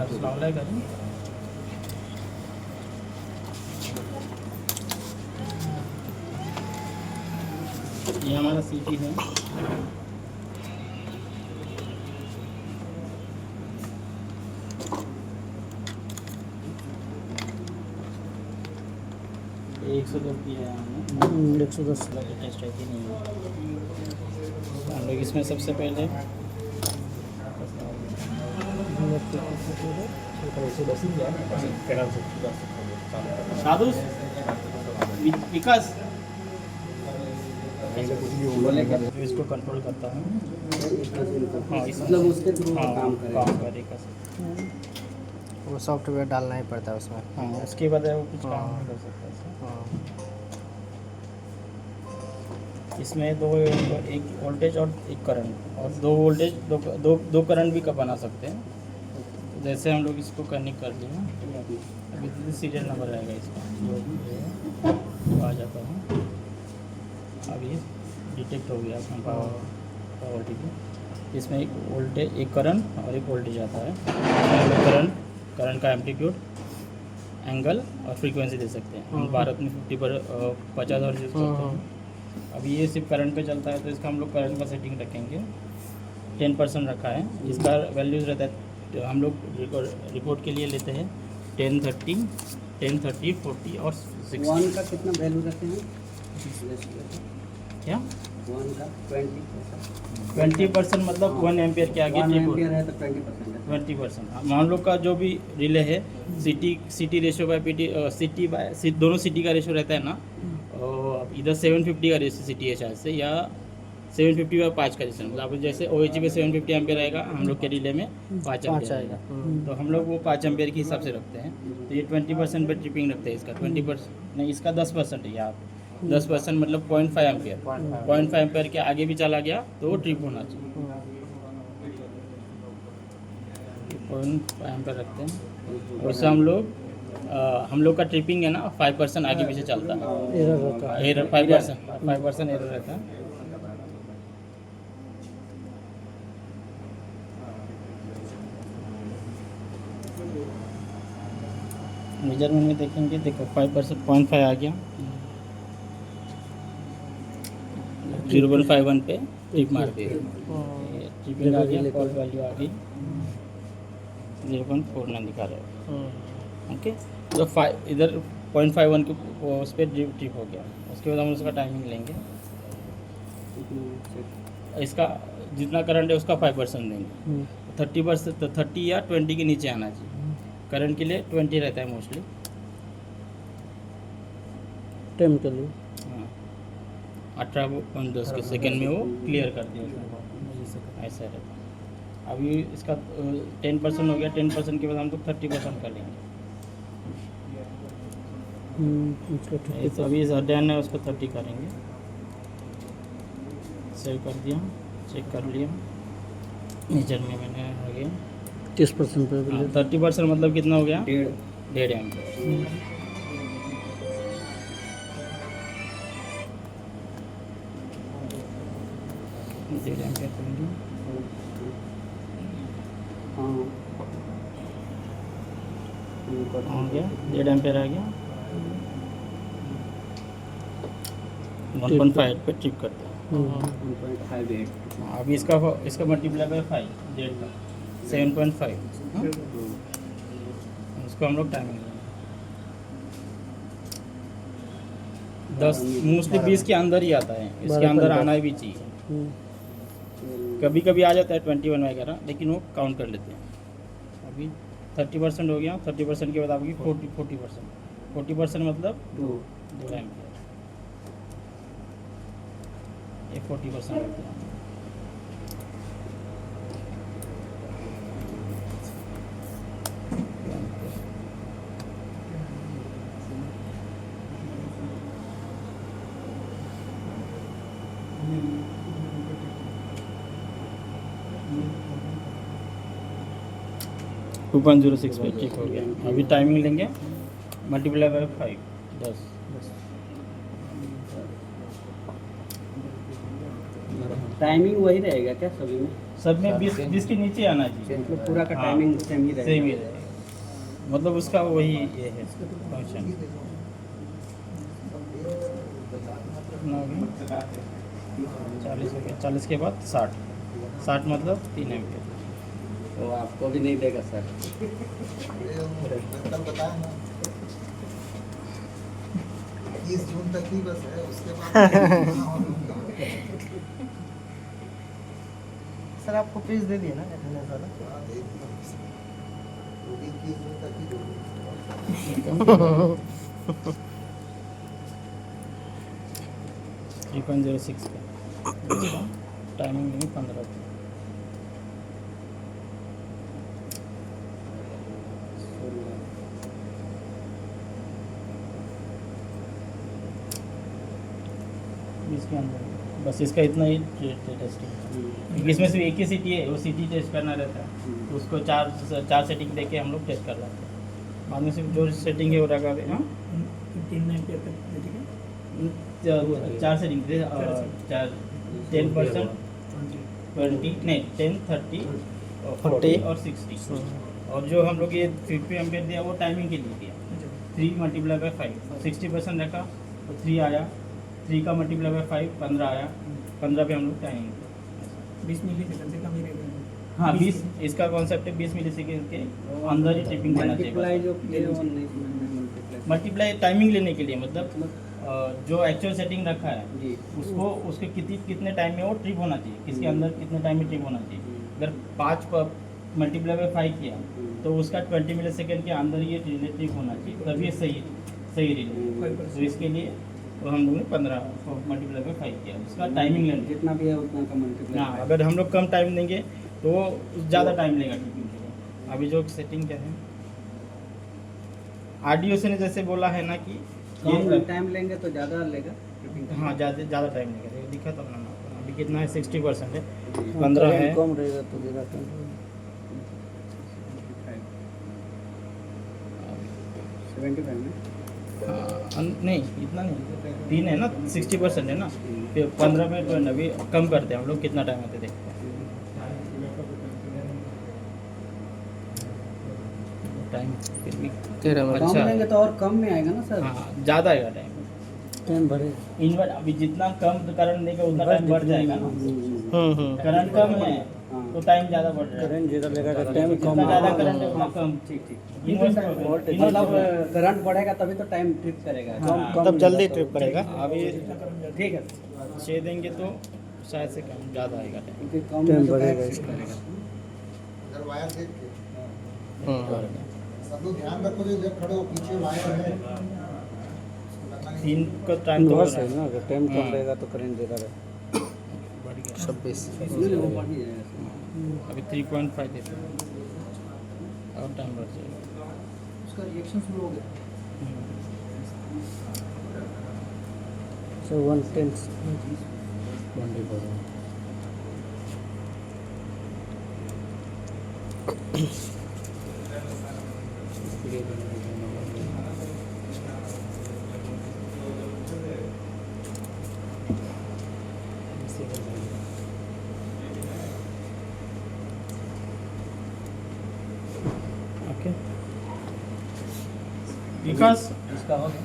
करें। ये हमारा सीटी है। ये 110 दिया है हमने। 110 टेस्ट रहती नहीं है। हम लोग इसमें सबसे पहले साधु विकास इसको कंट्रोल करता है। हाँ, मतलब उसके थ्रू काम करेगा। वो सॉफ्टवेयर डालना ही पड़ता है उसमें। हाँ, उसके बाद वो कुछ काम हाँ। नहीं कर सकता है। हाँ। इसमें एक वोल्टेज और एक करंट और दो वोल्टेज दो करंट भी बना सकते हैं। जैसे हम लोग इसको कनेक्ट कर लिए अभी सीरियल नंबर आएगा इसका जो भी है वो आ जाता है। अब ये डिटेक्ट हो गया अपना पावर टीवी। इसमें एक वोल्टेज एक करंट और एक वोल्टेज आता है। करंट का एम्पलीट्यूड एंगल और फ्रीक्वेंसी दे सकते हैं। हम भारत में 50 हर्ट्ज यूज़ करते हैं। अभी ये सिर्फ करंट पे चलता है तो इसका हम लोग करंट का सेटिंग रखेंगे 10% रखा है। इसका वैल्यूज़ रहता है हम लोग रिपोर्ट के लिए लेते हैं 10, 30, 40 और 60। वन का कितना वैल्यू रखते हैं? क्या वन का 20% मतलब 1 एम्पियर के आगे 1 ट्रिप एम्पियर है तो 20% है। 20%। हम लोग का जो भी रिले है सिटी रेशियो बाय पीटी दोनों सिटी का रेशियो रहता है ना। और इधर 750 का रेशियो सिटी है शायद से या 750 बाय 5 का रेशियो। मतलब जैसे OHG पे 750 एम्पियर आएगा हम लोग के रिले में 5 एम्पियर आएगा। तो हम लोग वो 5 एम्पियर के हिसाब से रखते हैं। तो ये 20% पर ट्रिपिंग रखते हैं। इसका 20% नहीं, इसका 10% है यहाँ पे। 10% मतलब 0.5 एम्पियर। 0.5 एम्पियर के आगे भी चला गया तो वो ट्रिप होना चाहिए। 0.5 एम्पियर रखते हैं। उससे हम लोग का ट्रिपिंग है ना 5% आगे पीछे चलता है। एरर होता है। एरर 5% एरर रहता है। मेजरमेंट में देखेंगे, देखो 5% 0.5 आ गया। 0.51 पे ट्रिप मार दिए। ट्रिपिंग आ गया, कॉल वैल्यू आ गई 0.49 दिखा रहा है। ओके, तो इधर 0.51 के उस पर ट्रिप हो गया। उसके बाद हम उसका टाइमिंग लेंगे। इसका जितना करंट है उसका 5% देंगे। 30% 30 या 20 के नीचे आना चाहिए। करंट के लिए 20 रहता है मोस्टली। टाइम के लिए 18.10 के सेकेंड में वो क्लियर कर दिया उसने। ऐसा रहता है। अभी इसका 10% हो गया। 10% के बाद हम लोग 30% कर लेंगे। अभी डन है, उसको 30 करेंगे। सेव कर दिया, चेक कर लिया। मेजर में मैंने आ गया 30% पे 30% मतलब कितना हो गया? 1.5 एम्पियर। हो गया 1.5 एम्पियर आ गया। 1.5 पे ट्रिप करते हैं। 1.58। अभी इसका मल्टीप्लाई बाय 5 डेढ़ का 7.5। उसको हम लोग टाइमिंग 10 मोस्टली 20 के अंदर ही आता है। इसके अंदर आना भी चाहिए। कभी कभी आ जाता है 21 वगैरह, लेकिन वो काउंट कर लेते हैं। अभी 30% हो गया। 30% के बाद आपकी 40% मतलब 2 एम्पियर। ये 40% होता है। टू 2.06 पे ठीक हो गया। अभी टाइमिंग लेंगे मल्टीप्लाई बाय 5 10। टाइमिंग वही रहेगा क्या सभी में? सब में 20 के नीचे आना चाहिए। मतलब पूरा का हाँ, टाइमिंग सेम ही रहेगा। सेम ही रहेगा, मतलब उसका वही ये है फंक्शन। 40 हो गया, 40 के बाद 60 मतलब 3 एम्पियर। तो आपको भी नहीं देगा सर। कल बताया ना 30 जून तक ही बस है, उसके बाद सर आपको पेज दे दिए ना अटेंडेंस वाला? हाँ, देख लो। वो भी 30 जून तक ही होगी। 3.06 का टाइमिंग नहीं 15 की। इसके अंदर बस इसका इतना ही टेस्टिंग, क्योंकि इसमें सिर्फ एक ही सीटी है, वो सीटी टेस्ट करना रहता है, तो उसको चार सेटिंग देके हम लोग टेस्ट कर लेते हैं। बाद में सिर्फ जो सेटिंग है वो रखा है। हाँ 4 सेटिंग थे, 10%, 20 नहीं 10, 30, 40 और 60। और जो हम लोग ये 50 एम्पियर दिया वो टाइमिंग के लिए दिया। 3 × 5 60% रखा तो 3 आया, 3 का मल्टीप्लाई बाय 5 15 आया, 15 पे हम लोग टाइमिंग 20 मिली सेकंड से कम ही रहेगा। हाँ 20, इसका कॉन्सेप्ट है 20 मिली सेकेंड के अंदर ही टिपिंग करना मल्टीप्लाई चाहिए। जो किए वो नहीं मल्टीप्लाई मल्टीप्लाई टाइमिंग लेने के लिए, मतलब जो एक्चुअल सेटिंग रखा है जी उसको उसके कितने टाइम में वो ट्रिप होना चाहिए, किसके अंदर कितने टाइम में ट्रिप होना चाहिए। अगर 5 मल्टीप्लाई बाय 5 किया तो उसका 20 मिली सेकेंड के अंदर ये ट्रिप होना चाहिए, तभी ये सही रिले। तो इसके लिए तो हम लोगों ने 15 मल्टीप्लाई बाय 5 किया, उसका टाइमिंग लेना। जितना भी है उतना का मल्टीप्लाई। हाँ अगर हम लोग कम टाइम देंगे तो ज़्यादा टाइम लेगा ट्रिपिंग के लिए। अभी जो सेटिंग क्या है, आरडीओ से ने जैसे बोला है ना कि कम टाइम लेंगे तो ज़्यादा लेगा। हाँ ज़्यादा टाइम लेगा, दिखा तो ना अभी कितना है 60% है, 15 है। कम रहेगा तो ज़्यादा कम। 75 में हाँ नहीं इतना नहीं, 3 है ना, 60% है ना, फिर 15 में तो अभी कम करते हैं हम लोग, कितना टाइम होते देखते हैं। टाइम फिर भी 13 में कम अच्छा लेंगे तो और कम में आएगा ना सर। हाँ ज़्यादा आएगा टाइम। टाइम बढ़े। इन्वर्ट अभी जितना कम करंट देगा उतना टाइम बढ़ जाएगा ना। करंट कम है तो टाइम ज़्यादा बढ़ रहा है, करंट ज़्यादा लेगा तो टाइम जितना कम। ज़्यादा करंट है उतना कम। ठीक ठीक इन्वर्ट मतलब करंट बढ़ेगा तभी तो टाइम ट्रिप करेगा। हाँ, तब जल्दी ट्रिप करेगा। अभी ठीक है 6 देंगे तो शायद से कम ज़्यादा आएगा टाइम। क्योंकि कम टाइम में तो बढ़ेगा टाइम इसका। करेगा। इधर वायर देख के हम्म। सब लोग ध्यान रखो, जो इधर खड़े हो पीछे वायर है। 3 का टाइम तो बस हो रहा है है। ना, अगर टाइम कम हाँ। रहेगा तो करंट ज़्यादा रहेगा। बढ़ गया 26। इसमें वो बढ़ ही जाएगा। अभी 3.5 देते हैं और टाइम बढ़ जाएगा। उसका रिएक्शन शुरू हो गया। So 110 24। ओके विकास इसका हो गया